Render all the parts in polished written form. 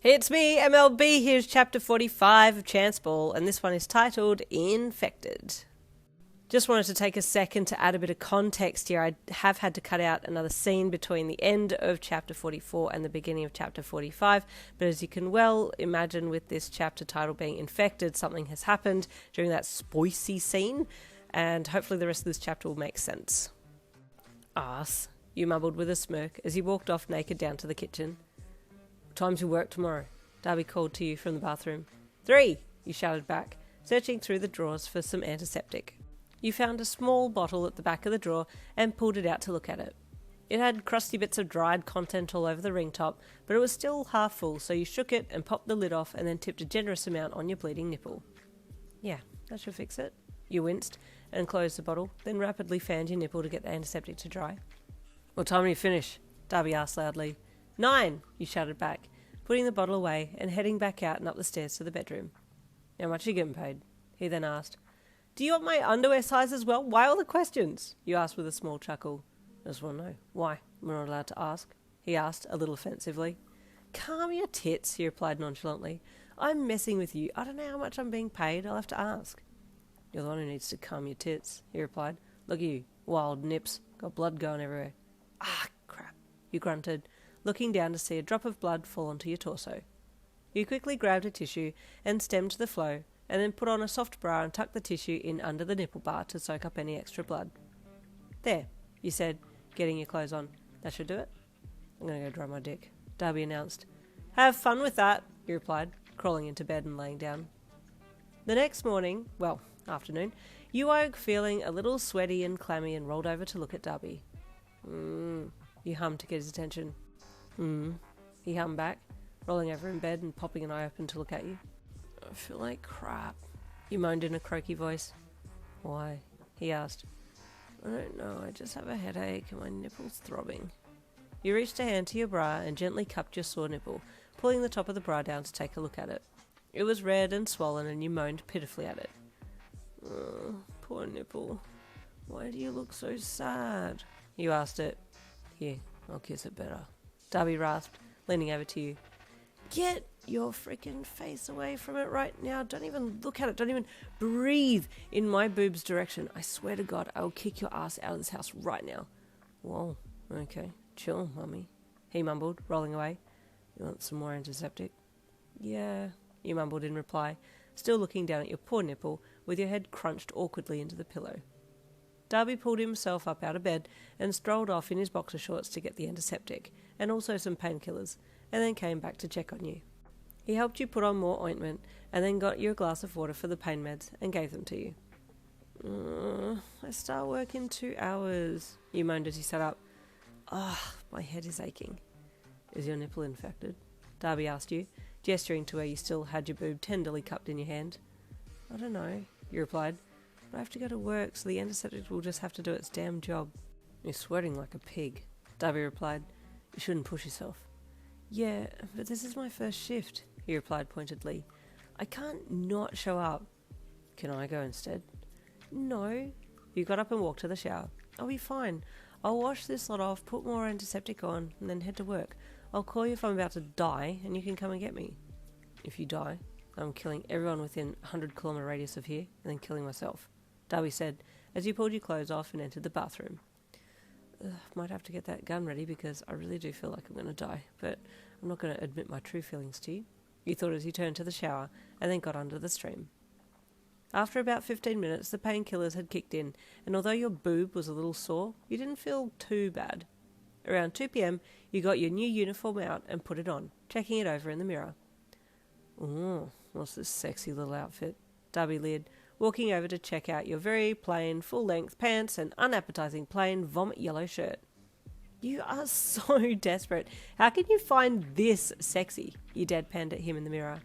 It's me, MLB. Here's chapter 45 of Chance Ball, and this one is titled Infected. Just wanted to take a second to add a bit of context here. I have had to cut out another scene between the end of chapter 44 and the beginning of chapter 45, but as you can well imagine with this chapter title being Infected, something has happened during that spicy scene, and hopefully the rest of this chapter will make sense. Arse, you mumbled with a smirk as you walked off naked down to the kitchen. What time's your work tomorrow? Dabi called to you from the bathroom. 3, you shouted back, searching through the drawers for some antiseptic. You found a small bottle at the back of the drawer and pulled it out to look at it. It had crusty bits of dried content all over the ring top, but it was still half full, so you shook it and popped the lid off and then tipped a generous amount on your bleeding nipple. Yeah, that should fix it. You winced and closed the bottle, then rapidly fanned your nipple to get the antiseptic to dry. What time do you finish? Dabi asked loudly. 9, you shouted back, putting the bottle away and heading back out and up the stairs to the bedroom. How much are you getting paid? He then asked. Do you want my underwear size as well? Why all the questions? You asked with a small chuckle. I just want to know. Why? We're not allowed to ask. He asked, a little offensively. Calm your tits, he replied nonchalantly. I'm messing with you. I don't know how much I'm being paid. I'll have to ask. You're the one who needs to calm your tits, he replied. Look at you, wild nips. Got blood going everywhere. Ah, crap, you grunted, looking down to see a drop of blood fall onto your torso. You quickly grabbed a tissue and stemmed the flow, and then put on a soft bra and tucked the tissue in under the nipple bar to soak up any extra blood. There, you said, getting your clothes on. That should do it. I'm going to go dry my dick, Dabi announced. Have fun with that, he replied, crawling into bed and laying down. The next morning, afternoon, you woke feeling a little sweaty and clammy and rolled over to look at Dabi. You hummed to get his attention. He hummed back, rolling over in bed and popping an eye open to look at you. I feel like crap, you moaned in a croaky voice. Why? He asked. I don't know, I just have a headache and my nipple's throbbing. You reached a hand to your bra and gently cupped your sore nipple, pulling the top of the bra down to take a look at it. It was red and swollen and you moaned pitifully at it. Oh, poor nipple. Why do you look so sad? You asked it. Here, I'll kiss it better. Dabi rasped, leaning over to you. Get your freaking face away from it right now. Don't even look at it. Don't even breathe in my boob's direction. I swear to God, I will kick your ass out of this house right now. Whoa, okay. Chill, mummy, he mumbled, rolling away. You want some more antiseptic? Yeah, you mumbled in reply, still looking down at your poor nipple with your head crunched awkwardly into the pillow. Dabi pulled himself up out of bed and strolled off in his boxer shorts to get the antiseptic and also some painkillers, and then came back to check on you. He helped you put on more ointment and then got you a glass of water for the pain meds and gave them to you. I start work in 2 hours, you moaned as you sat up. My head is aching. Is your nipple infected? Dabi asked you, gesturing to where you still had your boob tenderly cupped in your hand. I don't know, you replied, but I have to go to work, so the antiseptic will just have to do its damn job. You're sweating like a pig, Dabi replied. You shouldn't push yourself. Yeah, but this is my first shift, he replied pointedly. I can't not show up. Can I go instead? No. You got up and walked to the shower. I'll be fine. I'll wash this lot off, put more antiseptic on, and then head to work. I'll call you if I'm about to die, and you can come and get me. If you die, I'm killing everyone within a 100-kilometre radius of here, and then killing myself, Dabi said, as you pulled your clothes off and entered the bathroom. Might have to get that gun ready because I really do feel like I'm going to die, but I'm not going to admit my true feelings to you, you thought as you turned to the shower and then got under the stream. After about 15 minutes, the painkillers had kicked in, and although your boob was a little sore, you didn't feel too bad. Around 2 p.m, you got your new uniform out and put it on, checking it over in the mirror. Oh, what's this sexy little outfit? Dabi leered, walking over to check out your very plain, full-length pants and unappetizing plain vomit yellow shirt. You are so desperate. How can you find this sexy? You deadpanned at him in the mirror.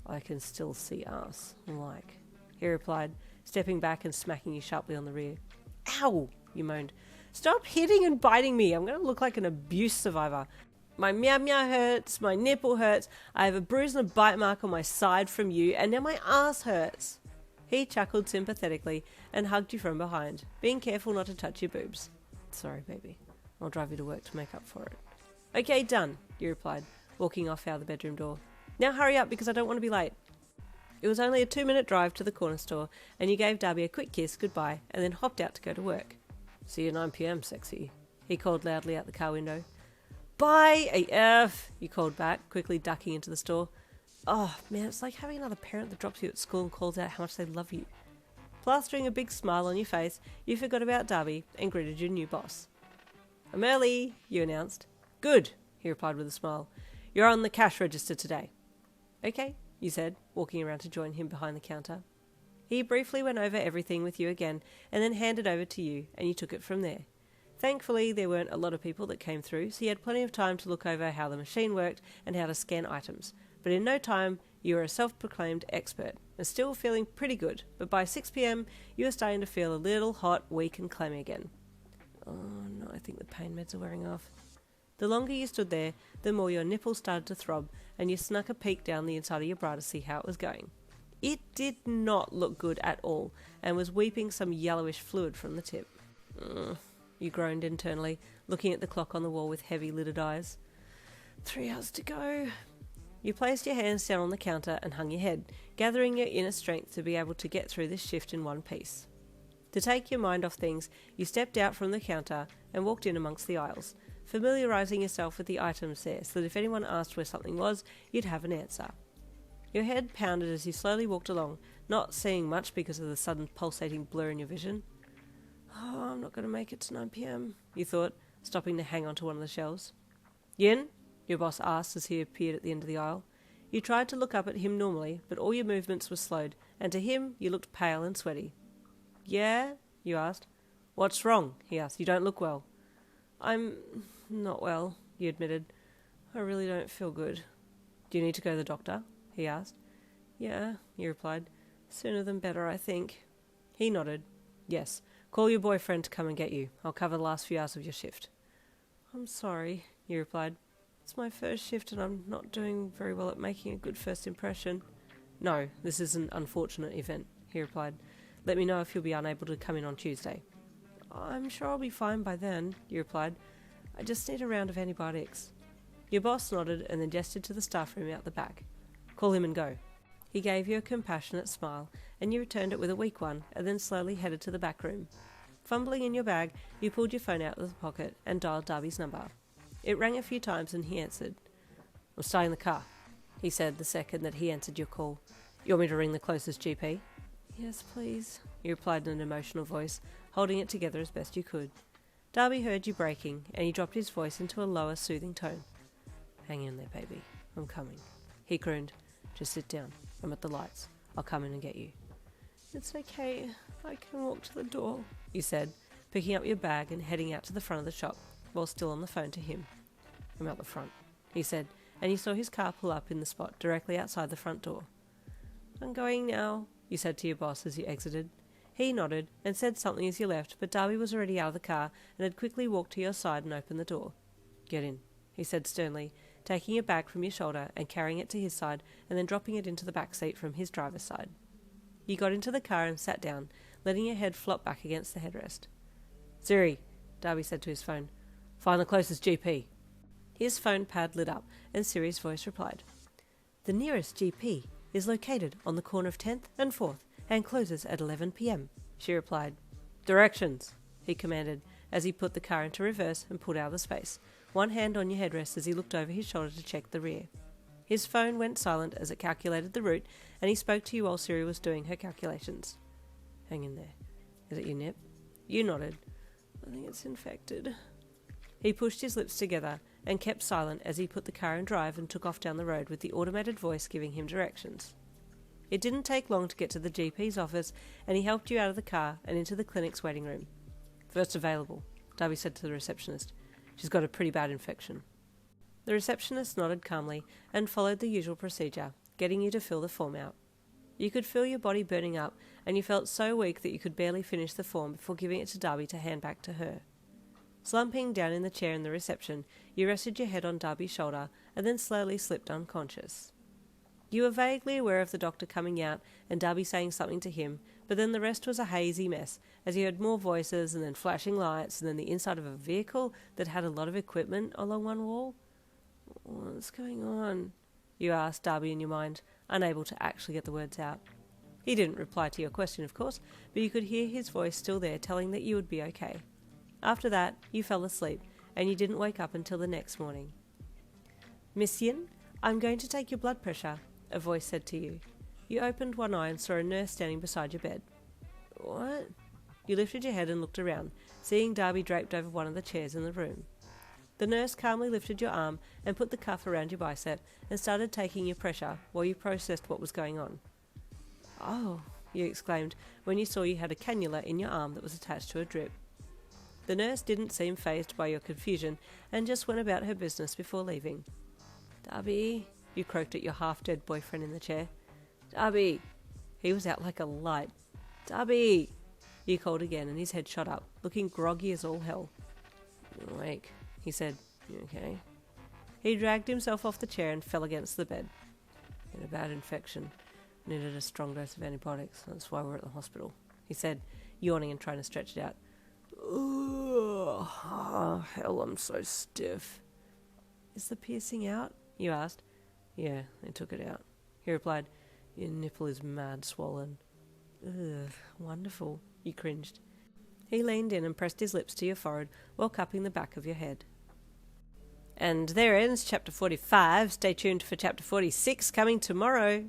I can still see ass, like, he replied, stepping back and smacking you sharply on the rear. Ow, you moaned. Stop hitting and biting me. I'm going to look like an abuse survivor. My meow meow hurts, my nipple hurts, I have a bruise and a bite mark on my side from you, and now my ass hurts. He chuckled sympathetically and hugged you from behind, being careful not to touch your boobs. Sorry, baby. I'll drive you to work to make up for it. Okay, done, you replied, walking off out the bedroom door. Now hurry up because I don't want to be late. It was only a 2-minute drive to the corner store, and you gave Dabi a quick kiss goodbye and then hopped out to go to work. See you at 9 p.m, sexy, he called loudly out the car window. Bye, AF, you called back, quickly ducking into the store. Oh, man, it's like having another parent that drops you at school and calls out how much they love you. Plastering a big smile on your face, you forgot about Dabi and greeted your new boss. I'm early, you announced. Good, he replied with a smile. You're on the cash register today. Okay, you said, walking around to join him behind the counter. He briefly went over everything with you again and then handed over to you, and you took it from there. Thankfully, there weren't a lot of people that came through, so you had plenty of time to look over how the machine worked and how to scan items. But in no time, you were a self-proclaimed expert, and still feeling pretty good, but by 6 p.m, you were starting to feel a little hot, weak and clammy again. Oh no, I think the pain meds are wearing off. The longer you stood there, the more your nipples started to throb, and you snuck a peek down the inside of your bra to see how it was going. It did not look good at all, and was weeping some yellowish fluid from the tip. You groaned internally, looking at the clock on the wall with heavy-lidded eyes. 3 hours to go. You placed your hands down on the counter and hung your head, gathering your inner strength to be able to get through this shift in one piece. To take your mind off things, you stepped out from the counter and walked in amongst the aisles, familiarising yourself with the items there so that if anyone asked where something was, you'd have an answer. Your head pounded as you slowly walked along, not seeing much because of the sudden pulsating blur in your vision. Oh, I'm not going to make it to 9 p.m, you thought, stopping to hang onto one of the shelves. Yin? Your boss asked as he appeared at the end of the aisle. You tried to look up at him normally, but all your movements were slowed, and to him you looked pale and sweaty. Yeah? You asked. What's wrong? He asked. You don't look well. I'm not well, you admitted. I really don't feel good. Do you need to go to the doctor? He asked. Yeah, you replied. Sooner than better, I think. He nodded. Yes. Call your boyfriend to come and get you. I'll cover the last few hours of your shift. I'm sorry, you replied. It's my first shift and I'm not doing very well at making a good first impression. No, this is an unfortunate event, he replied. Let me know if you'll be unable to come in on Tuesday. I'm sure I'll be fine by then, you replied. I just need a round of antibiotics. Your boss nodded and then gestured to the staff room out the back. Call him and go. He gave you a compassionate smile, and you returned it with a weak one, and then slowly headed to the back room. Fumbling in your bag, you pulled your phone out of the pocket and dialed Dabi's number. It rang a few times and he answered. I'm starting the car, he said the second that he answered your call. You want me to ring the closest GP? Yes, please, you replied in an emotional voice, holding it together as best you could. Dabi heard you breaking, and he dropped his voice into a lower, soothing tone. Hang in there, baby. I'm coming. He crooned. Just sit down. I'm at the lights. I'll come in and get you. It's okay. I can walk to the door, you said, picking up your bag and heading out to the front of the shop, while still on the phone to him. I'm out the front, he said, and you saw his car pull up in the spot directly outside the front door. I'm going now, you said to your boss as you exited. He nodded and said something as you left, but Dabi was already out of the car and had quickly walked to your side and opened the door. Get in, he said sternly, taking your bag from your shoulder and carrying it to his side and then dropping it into the back seat from his driver's side. You got into the car and sat down, letting your head flop back against the headrest. Siri, Dabi said to his phone, find the closest GP. His phone pad lit up and Siri's voice replied. The nearest GP is located on the corner of 10th and 4th and closes at 11 p.m, she replied. Directions, he commanded as he put the car into reverse and pulled out of the space, one hand on your headrest as he looked over his shoulder to check the rear. His phone went silent as it calculated the route, and he spoke to you while Siri was doing her calculations. Hang in there. Is it your nip? You nodded. I think it's infected. He pushed his lips together and kept silent as he put the car in drive and took off down the road with the automated voice giving him directions. It didn't take long to get to the GP's office, and he helped you out of the car and into the clinic's waiting room. First available, Dabi said to the receptionist. She's got a pretty bad infection. The receptionist nodded calmly and followed the usual procedure, getting you to fill the form out. You could feel your body burning up, and you felt so weak that you could barely finish the form before giving it to Dabi to hand back to her. Slumping down in the chair in the reception, you rested your head on Dabi's shoulder and then slowly slipped unconscious. You were vaguely aware of the doctor coming out and Dabi saying something to him, but then the rest was a hazy mess, as you heard more voices and then flashing lights and then the inside of a vehicle that had a lot of equipment along one wall. What's going on? You asked Dabi in your mind, unable to actually get the words out. He didn't reply to your question, of course, but you could hear his voice still there telling that you would be okay. After that, you fell asleep, and you didn't wake up until the next morning. Miss Yin, I'm going to take your blood pressure, a voice said to you. You opened one eye and saw a nurse standing beside your bed. What? You lifted your head and looked around, seeing Dabi draped over one of the chairs in the room. The nurse calmly lifted your arm and put the cuff around your bicep and started taking your pressure while you processed what was going on. Oh, you exclaimed when you saw you had a cannula in your arm that was attached to a drip. The nurse didn't seem fazed by your confusion and just went about her business before leaving. Dabi, you croaked at your half-dead boyfriend in the chair. Dabi! He was out like a light. Dabi! You called again and his head shot up, looking groggy as all hell. You're awake, he said. You okay? He dragged himself off the chair and fell against the bed. He had a bad infection. Needed a strong dose of antibiotics. That's why we're at the hospital, he said, yawning and trying to stretch it out. Oh, hell, I'm so stiff. Is the piercing out? You asked. Yeah, they took it out. He replied, your nipple is mad swollen. Ugh, wonderful, you cringed. He leaned in and pressed his lips to your forehead while cupping the back of your head. And there ends chapter 45. Stay tuned for chapter 46 coming tomorrow.